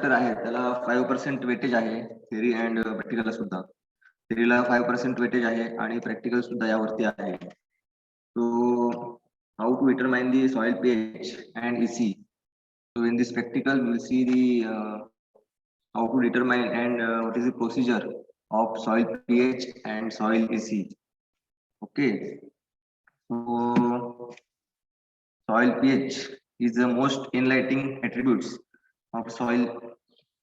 Chapter आहे त्याला 5% weightage आहे, थेरी अँड प्रॅक्टिकल सुद्धा. थेरीला 5% वेटेज आहे आणि प्रॅक्टिकल सुद्धा यावरती आहे. So how to determine the soil pH and EC? So in this practical, we'll see the how to determine and what is the procedure of soil pH and soil EC. Okay. So soil pH is the most enlightening attributes of soil.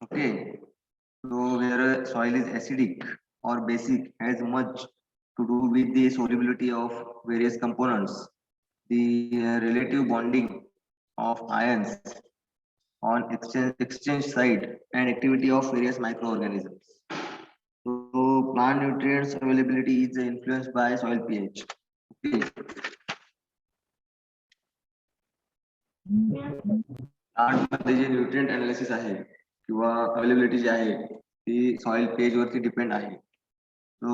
Okay. So where soil is acidic or basic has much to do with the solubility of various components, the relative bonding of ions on exchange side and activity of various microorganisms. So plant nutrients availability is influenced by soil pH. Okay. Plant मध्ये जे nutrient analysis आहे किंवा availability जी आहे ती soil pH वरती depend आहे. So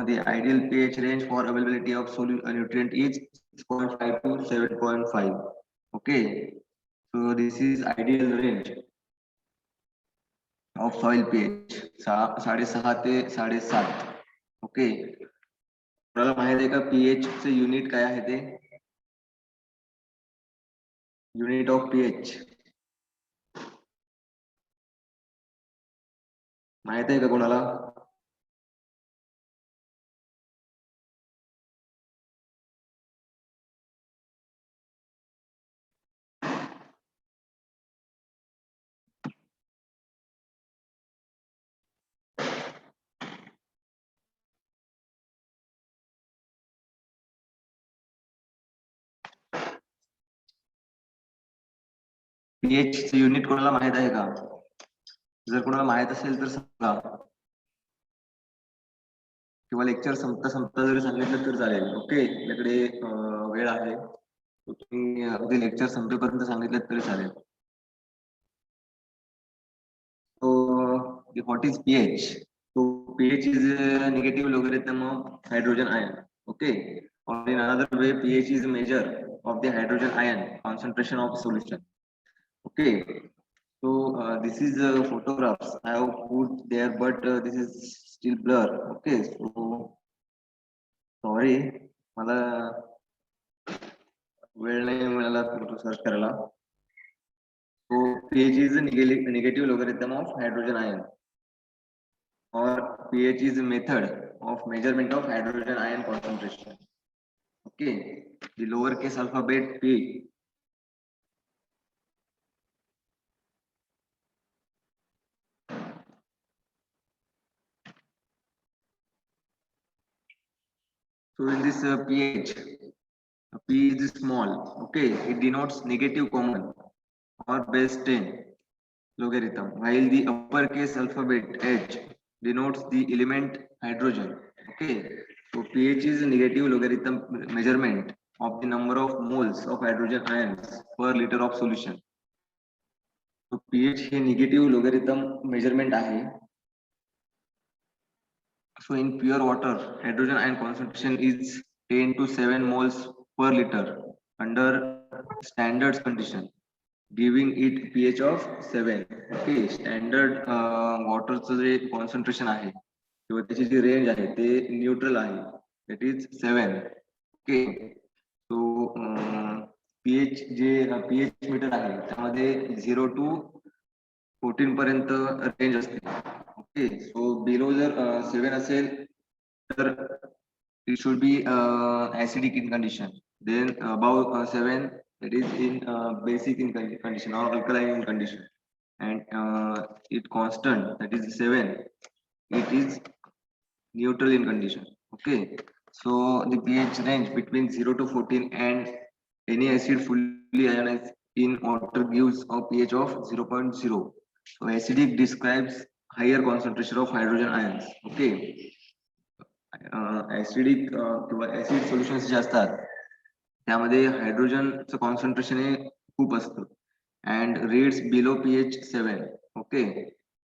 the ideal pH range for availability of nutrient is 6.5 to 7.5. Okay. So this is ideal range of soil pH. 6.5 ते 7.5. Okay. तुम्हाला माहित आहे का पीएच चे युनिट काय आहे ते? युनिट ऑफ पीएच माहित आहे का कोणाला? पीएच चे युनिट कोणाला माहित आहे का? जर कोणाला माहित असेल तर सांगा किंवा लेक्चर संपता जरी सांगितलं तर चालेल. ओके. आपल्याकडे वेळ आहे, तुम्ही अगदी लेक्चर संपेपर्यंत सांगितलं तरी चालेल. So what is pH? So pH is a negative logarithm of hydrogen ion. Okay. Or in another way, pH is a measure of the hydrogen ion concentration of solution. Okay. So this is photographs I have put there, but this is still blur. Okay. So sorry, मला वेळ नाही मिळाला photo search करायला. So pH is a negative logarithm of hydrogen ion, or pH is a method of measurement of hydrogen ion concentration. Okay. The lowercase alphabet P. So in this pH, P is small. Okay. It denotes negative common or base 10 logarithm, while the uppercase alphabet H denotes the element hydrogen. Okay. So pH is a negative logarithm measurement of the number of moles of hydrogen ions per liter of solution. So pH हे negative logarithm measurement आहे. So in pure water, hydrogen ion concentration is 10 to 7 moles per liter under standard condition, giving it pH of 7. Okay. Standard water J concentration आहे किंवा त्याची जी range आहे ते neutral आहे, that is 7. Okay. So pH J pH metre आहे त्यामध्ये 0 to 14 पर्यंत range असते. ओके. सो बिलो जर 7 असेल तर it should be acidic in condition. Then above 7, it is in basic in condition or alkaline in condition. And it constant, that is 7, it is neutral in condition. Okay. So the pH range between 0 to 14 and any acid fully ionized in water gives a pH of 0.0. So acidic describes higher concentration of hydrogen ions. Okay. Acidic किंवा acid solutions जे असतात त्यामध्ये हायड्रोजनचं concentration हे खूप असतं and reads below pH 7. Okay.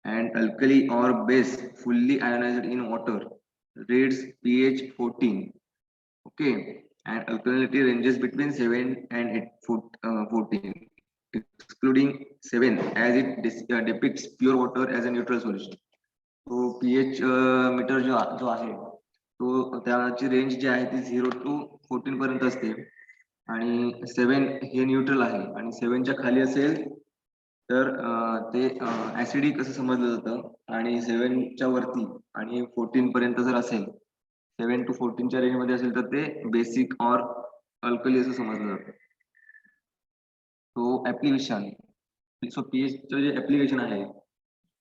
And alkali or base fully ionised in water reads pH 14. Okay. And alkalinity ranges between 7 and 14. excluding 7 as it depicts pure water as a neutral solution. तो pH metre जो आहे तो त्याची range जी आहे ती 0 to 14 पर्यंत असते आणि 7 हे न्यूट्रल आहे आणि 7 च्या खाली असेल तर ते ऍसिडिक असं समजलं जातं आणि 7 च्या वरती आणि 14 पर्यंत जर असेल 7 to 14 च्या रेंज मध्ये असेल तर ते बेसिक और अल्कली असं समजलं जातं. तो ऍप्लिकेशन सो पीएच चं जे ऍप्लिकेशन आहे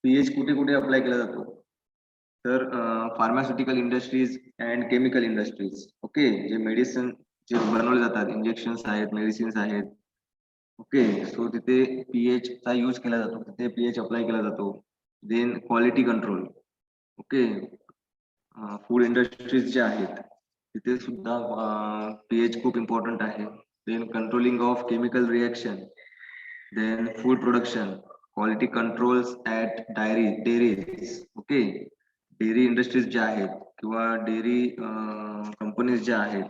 पीएच कुठे कुठे अप्लाय केला जातो तर pharmaceutical industries and chemical industries okay जे मेडिसिन जे बनवले जातात इंजेक्शन्स आहेत मेडिसिन्स आहेत ओके सो तिथे पीएच चा यूज केला जातो तिथे पीएच अप्लाय केला जातो then quality control okay food industries जे आहेत तिथे सुद्धा पीएच खूप इम्पॉर्टंट आहे then controlling of chemical reaction then food production quality controls at dairies okay dairy industries ज्या आहेत किंवा डेअरी कंपनीज ज्या आहेत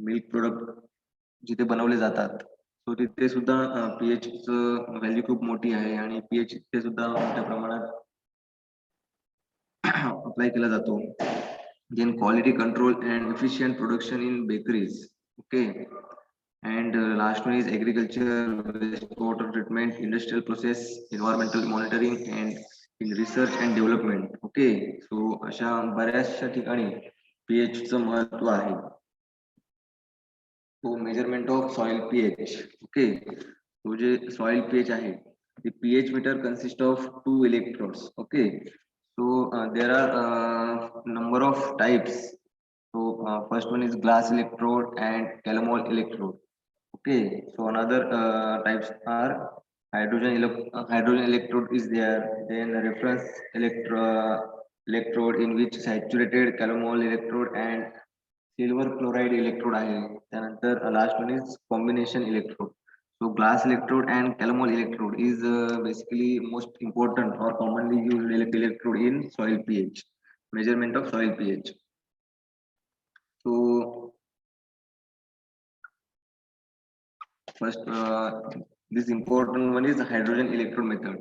मिल्क प्रोडक्ट जिथे बनवले जातात सो तिथे सुद्धा पीएच व्हॅल्यू खूप मोठी आहे आणि पीएच तिथे सुद्धा मोठ्या प्रमाणात अप्लाय केला जातो then quality control and efficient production in bakeries okay and last one is agriculture wastewater treatment industrial process environmental monitoring and in research and development okay so अशा बऱ्याचशा ठिकाणी pH चं महत्व आहे तो measurement of soil pH okay तो जे soil pH आहे the pH meter consists of 2 electrodes okay so there are number of types so first one is glass electrode and calomel electrode. Okay, so another types are hydrogen electrode is there. Then the reference electrode in which saturated calomel electrode and silver chloride electrode आहे. त्यानंतर last one is combination electrode. So glass electrode and calomel electrode is basically most important or commonly used electrode in soil pH measurement of soil pH. So first this important one is the hydrogen electrode method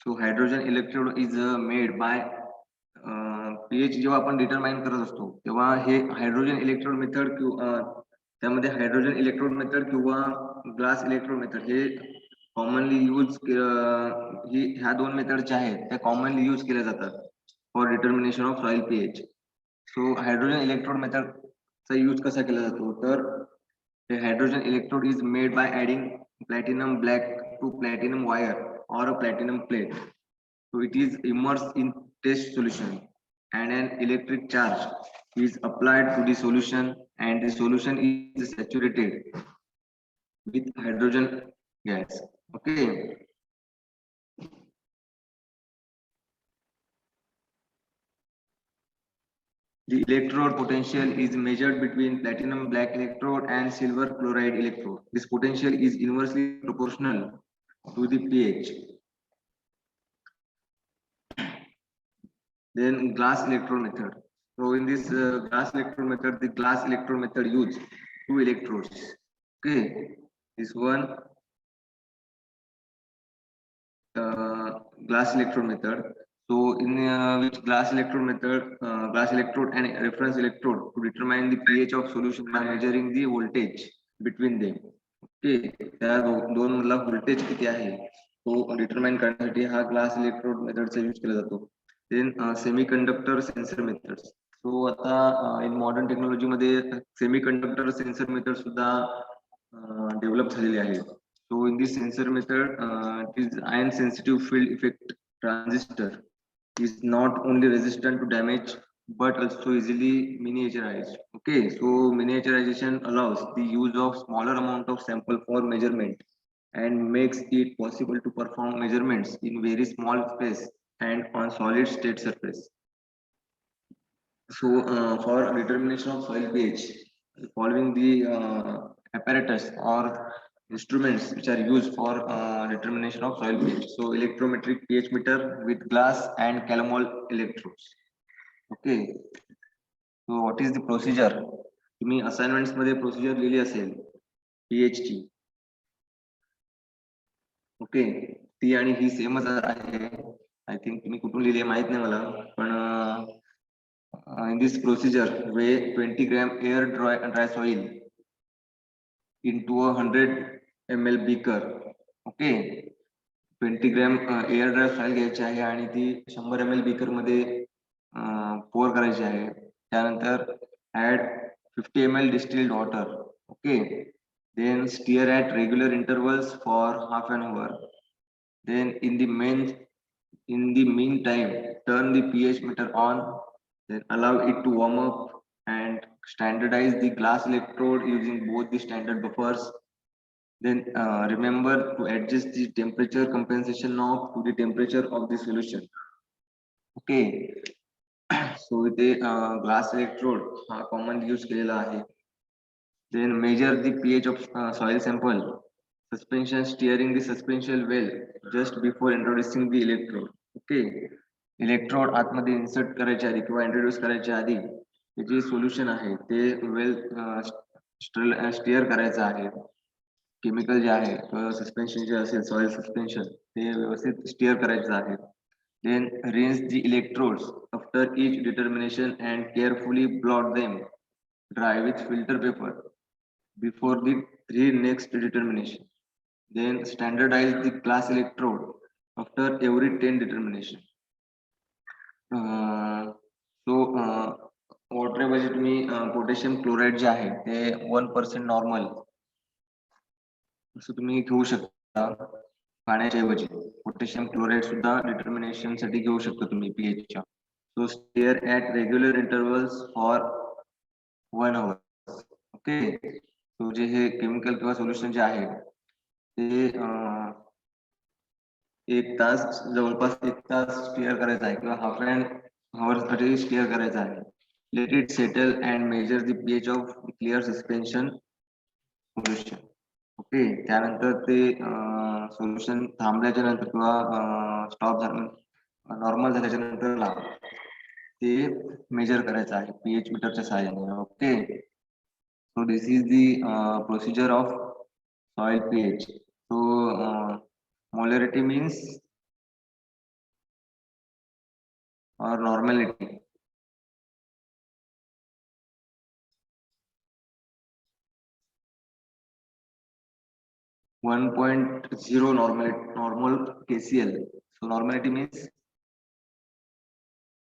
so hydrogen electrode is made by pH जेव्हा आपण determine करत असतो तेव्हा हे hydrogen electrode method त्यामध्ये hydrogen electrode method किंवा glass electrode method हे commonly use ह्या दोन method ज्या आहेत त्या कॉमनली यूज केल्या जातात for determination of soil pH so hydrogen electrode method चा यूज कसा केला जातो तर the hydrogen electrode is made by adding platinum black to platinum wire or a platinum plate. So it is immersed in test solution and an electric charge is applied to the solution and the solution is saturated with hydrogen gas. Okay. The electrode potential is measured between platinum black electrode and silver chloride electrode. This potential is inversely proportional to the pH. Then glass electrode method. So in this glass electrode method, the glass electrode method use 2 electrodes. Okay, this one glass electrode method. So in which glass electrode method, glass electrode and reference electrode to determine the pH of solution by measuring the voltage between them. Okay, त्या दोन मधला voltage किती आहे तो determine करण्यासाठी हा glass electrode मेथडचा use केला जातो. Then semiconductor sensor methods. So आता इन मॉडर्न टेक्नॉलॉजी मध्ये सेमीकंडक्टर सेन्सर मेथड सुद्धा डेव्हलप झालेली आहे. So in this sensor method, it is ion sensitive field effect transistor is not only resistant to damage but also easily miniaturized. Okay, so miniaturization allows the use of smaller amount of sample for measurement and makes it possible to perform measurements in very small space and on solid state surface. So for determination of soil pH, following the apparatus or instruments which are used for determination of soil pH. So electrometric pH meter with glass and calomel electrodes. Okay. So what is the procedure? तुम्ही assignments मध्ये procedure लिहिली असेल pH ची. Okay, ती आणि ही सेमच आहे. I think तुम्ही कुठून लिहिले माहित नाही मला, पण in this procedure weigh 20 gram air dry soil into a 100 ml beaker. Okay, 20 gram air dry soil घ्यायची आहे आणि ती 100 ml beaker मध्ये पोर करायची आहे. त्यानंतर ऍड 50 ml distilled water. ओके, then stir at regular intervals for half an hour. Then in the meantime, turn the pH meter on, then allow it to warm up and standardize the glass electrode using both the standard buffers. Then remember to adjust the temperature compensation knob to the temperature of the solution. Okay, so इथे glass electrode हा commonly use केलेला आहे. Then measure the pH of soil sample. Suspension steering the suspension well just before introducing the electrode. Okay, electrode आतमध्ये insert करायच्या आधी किंवा introduce करायच्या आधी ते जे सोल्युशन आहे ते वेल स्टिअर करायचं आहे. केमिकल जे आहे किंवा सस्पेन्शन जे असेल सॉइल सस्पेन्शन ते व्यवस्थित स्टिअर करायचं आहे. Then rinse the electrodes after each determination and carefully blot them dry with filter paper before the three next determination. Then standardize the glass electrode after every 10 determination. So वॉटरऐवजी तुम्ही potassium chloride जे आहे ते 1% normal असं तुम्ही घेऊ शकता. पाण्याच्या ऐवजी potassium chloride सुद्धा डिटर्मिनेशन साठी घेऊ शकता तुम्ही pH च्या. So stare at regular intervals for 1 hour. Okay, so जे हे केमिकल किंवा सोल्युशन जे आहे ते 1 तास जवळपास 1 तास स्टिअर करायचा आहे किंवा हाफ एन आवर साठी स्टिअर करायचा आहे. Let it settle and measure the pH of clear suspension solution. Okay, त्यानंतर ते सोल्युशन थांबल्याच्या नंतर किंवा स्टॉप झालं नॉर्मल झाल्याच्या नंतर ते मेजर करायचं आहे pH मीटरच्या सहाय्याने. Okay, so this is the procedure of soil pH. So molarity means or normality. One point zero normal KCl. So normality means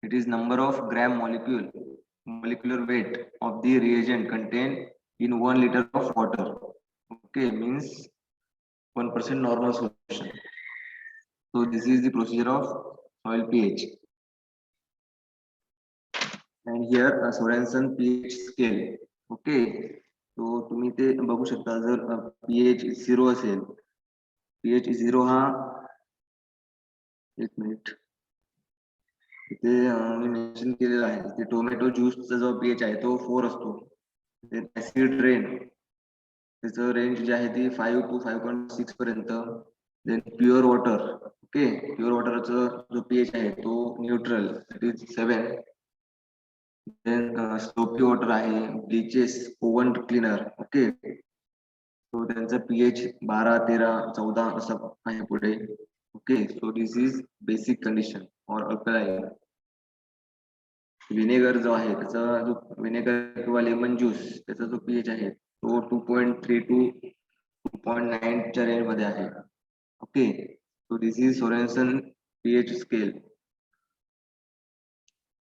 it is number of gram molecular weight of the reagent contained in 1 liter of water. Okay, means 1% normal solution. So this is the procedure of soil pH. And here a Sorensen pH scale. Okay, so तुम्ही ते बघू शकता. जर pH 0 असेल, pH 0 हा 1 minute इथे मी mention केलेला आहे की टोमॅटो ज्यूसचा जो pH आहे तो 4 असतो. ऍसिड रेन त्याचं रेंज जे आहे ती 5 to 5.6 पर्यंत. Then pure water. Okay, pure वॉटरचा जो pH आहे तो neutral it is 7. Then soapy water आहे, bleaches, oven cleaner. Okay, so त्यांचा pH 12, 13, 14 असं आहे पुढे. Okay, so this is basic condition or alkaline. Vinegar जो आहे त्याचा जो विनेगर किंवा लेमन ज्यूस त्याचा जो pH आहे तो 2.3 to 2.9 च्या रेंज मध्ये आहे. Okay, so this is Sorensen pH scale.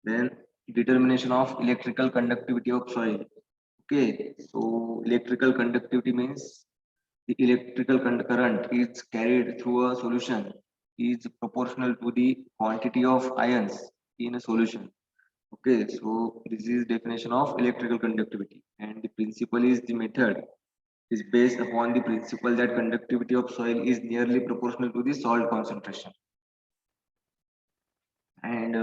Then determination of electrical conductivity of soil. Okay, so electrical conductivity means the electrical current is carried through a solution is proportional to the quantity of ions in a solution. Okay, so this is definition of electrical conductivity, and the principle is the method is based upon the principle that conductivity of soil is nearly proportional to the salt concentration. And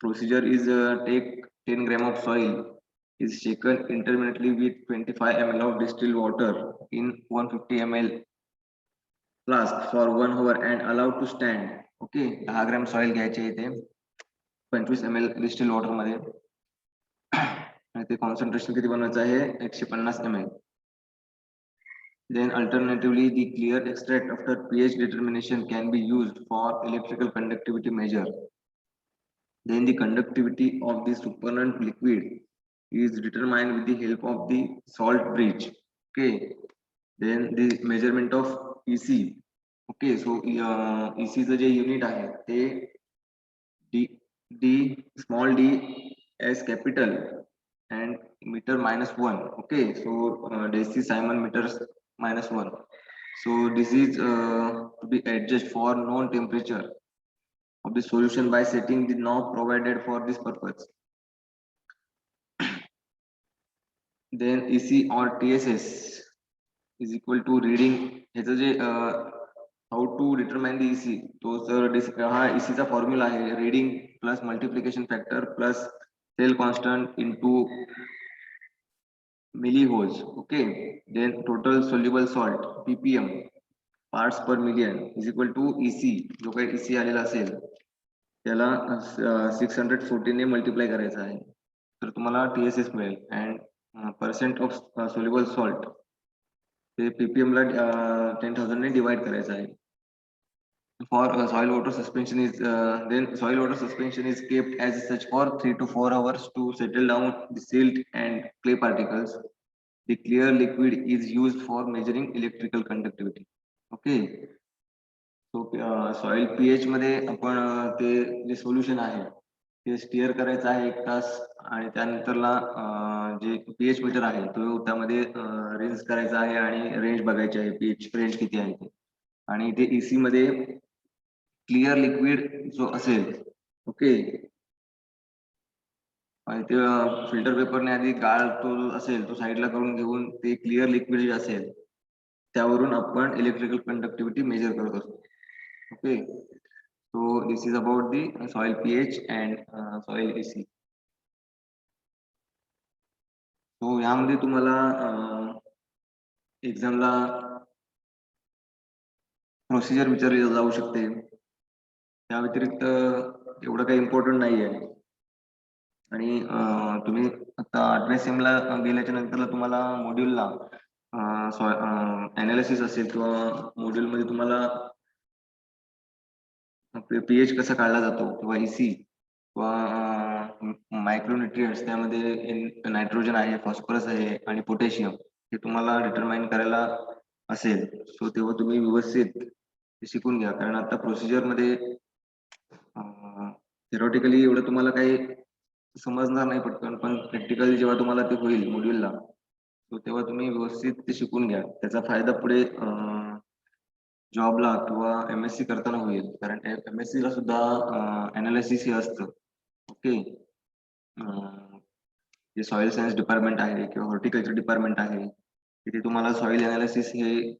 procedure is take 10 gram of soil is shaken intermittently with 25 ml of distilled water in 150 ml flask for 1 hour and allowed to stand. Okay, 10 gram soil घ्यायचे इथे 25 ml distil water मध्ये आणि ते concentration किती बनवायचं आहे 150 ml. Then alternatively, the clear extract after pH determination can be used for electrical conductivity measure. Then the conductivity of the supernatant liquid is determined with the help of the salt bridge. Okay. Then the measurement of EC. Okay, so EC चं जे unit आहे ते D small d as capital and meter -1. Okay, so deci-Simon meters -1. So this is to be adjusted for known temperature of the solution by setting the knob provided for this purpose. Then EC or TSS is equal to reading. ह्याचं जे how to determine the EC, तो sir हा EC चा formula आहे reading plus multiplication factor plus cell constant into milliholes. Okay, then total soluble salt ppm parts per million is equal to EC. जो काही EC आलेला असेल त्याला 614 ने मल्टिप्लाय करायचा आहे तर तुम्हाला TSS मिळेल. And percent of soluble salt ते ppm ला 10,000 ने डिवाइड करायचं आहे. For soil water suspension is then soil water suspension is kept as such for 3 to 4 hours to settle down the silt and clay particles. The clear liquid is used for measuring electrical conductivity. Okay, so soil pH मध्ये आपण ते जे solution आहे ते stir करायचं आहे 1 तास आणि त्यानंतरला जे pH metre आहे तो त्यामध्ये रेंज करायचा आहे आणि रेंज बघायची आहे pH रेंज किती आहे ते. आणि ते EC मध्ये क्लिअर लिक्विड जो असेल ओके आणि ते फिल्टर पेपरने आधी गाळ तो असेल तो साईडला करून घेऊन ते क्लिअर लिक्विड जे असेल त्यावरून आपण इलेक्ट्रिकल कंडक्टिव्हिटी मेजर करत असतो. Okay, so this is about the soil pH and soil EC. सो यामध्ये तुम्हाला एक्झामला प्रोसिजर विचारली जाऊ शकते. त्या व्यतिरिक्त एवढं काही इम्पॉर्टंट नाही आहे. आणि तुम्ही आता 8व्या सेमला गेल्याच्या नंतरला तुम्हाला मॉड्यूलला अनालिसिस असेल किंवा मॉड्यूल मध्ये तुम्हाला पीएच कसा काढला जातो किंवा EC किंवा मायक्रोन्युट्रिएंट्स त्यामध्ये नायट्रोजन आहे, फॉस्फरस आहे आणि पोटॅशियम हे तुम्हाला डिटरमाइन करायला असेल. सो तेव्हा तुम्ही व्यवस्थित शिकून घ्या कारण आता प्रोसिजर मध्ये थेरॉटिकली एवढं तुम्हाला काही समजणार नाही पटकन पण प्रॅक्टिकली जेव्हा तुम्हाला ते होईल मॉड्यूलला तो तेव्हा तुम्ही व्यवस्थित ते शिकून घ्या. त्याचा फायदा पुढे जॉबला किंवा MSc करताना होईल कारण MSc ला सुद्धा अनालिसिस हे असतं. ओके, जे सॉइल सायन्स डिपार्टमेंट आहे किंवा हॉर्टिकल्चर डिपार्टमेंट आहे तिथे तुम्हाला सॉइल अनालिसिस हे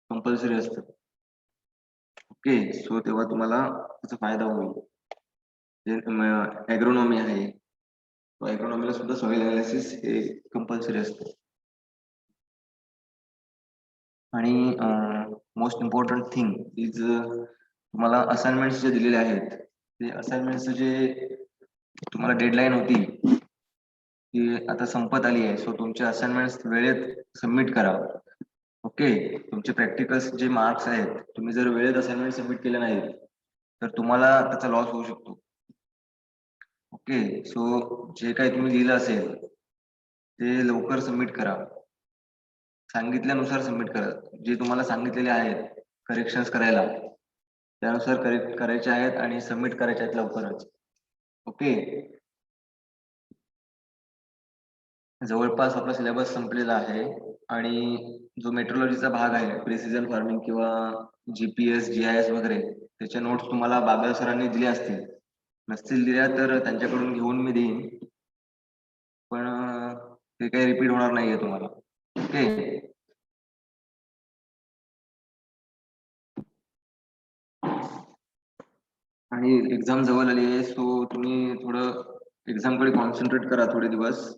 कंपल्सरी असतं. ओके, सो तेव्हा तुम्हाला त्याचा फायदा होईल. ॲग्रोनॉमी आहे ॲग्रोनॉमीला सुद्धा सॉइल अनालिसिस हे कंपल्सरी असतं. आणि मोस्ट इम्पॉर्टंट थिंग इज तुम्हाला असाइनमेंट्स जे दिलेले आहेत ते असाइनमेंट्स जे तुम्हाला डेडलाईन होती ती आता संपत आली आहे. सो तुमचे असाइनमेंट्स वेळेत सबमिट करा. ओके, तुमचे प्रॅक्टिकल्स जे मार्क्स आहेत तुम्ही जर वेळेत असाइनमेंट सबमिट केले नाहीत तर तुम्हाला त्याचा लॉस होऊ शकतो. ओके, सो जे काही तुम्ही लिहिलं असेल ते लवकर सबमिट करा. सांगितल्यानुसार सबमिट करा. जे तुम्हाला सांगितलेले आहेत करेक्शन्स करायला त्यानुसार करेक्ट करायचे आहेत आणि सबमिट करायचे आहेत लवकरच. ओके, जवळपास आपला सिलेबस संपलेला आहे आणि जो मेट्रोलॉजीचा भाग आहे प्रिसिजन फार्मिंग किंवा GPS GIS वगैरे त्याच्या नोट्स तुम्हाला बागल सरांनी दिल्या असतील. नसतील दिल्या तर त्यांच्याकडून घेऊन मी देईन पण ते काही रिपीट होणार नाहीये तुम्हाला. ओके, आणि एक्झाम जवळ आली आहे सो तुम्ही थोडं एक्झाम कडे कॉन्सन्ट्रेट करा थोडे दिवस.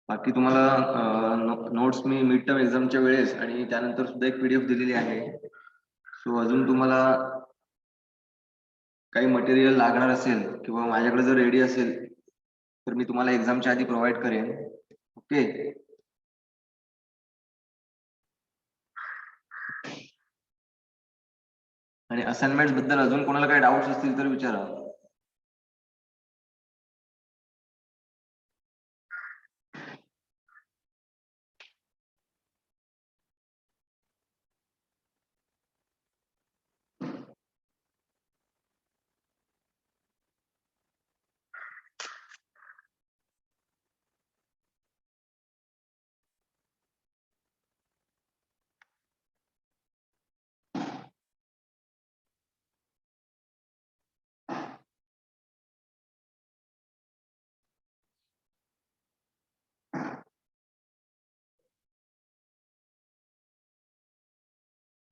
बाकी तुम्हाला नोट्स मी मिड टर्म एक्झामच्या वेळेस आणि त्यानंतर सुद्धा एक PDF दिलेली आहे. सो अजून तुम्हाला काही मटेरियल लागणार असेल किंवा माझ्याकडे जर रेडी असेल तर मी तुम्हाला एक्झामच्या आधी प्रोव्हाइड करेन. ओके. आणि असाइनमेंट बद्दल अजून कोणाला काही डाऊट्स असतील तर विचारा.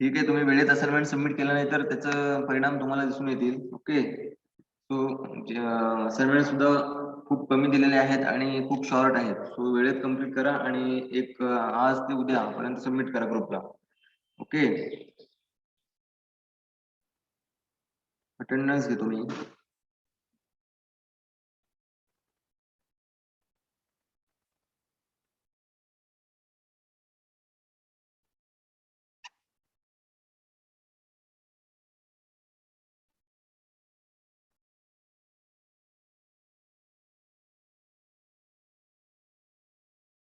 ठीक आहे, तुम्ही वेळेत असाइनमेंट सबमिट केलं नाही तर त्याचं परिणाम तुम्हाला दिसून येतील. ओके. सो असाइनमेंट सुद्धा खूप कमी दिलेले आहेत आणि खूप शॉर्ट आहेत. सो वेळेत कम्प्लीट करा आणि एक आज ते उद्या पर्यंत सबमिट करा ग्रुपला. ओके. अटेंडन्स घे तुम्ही.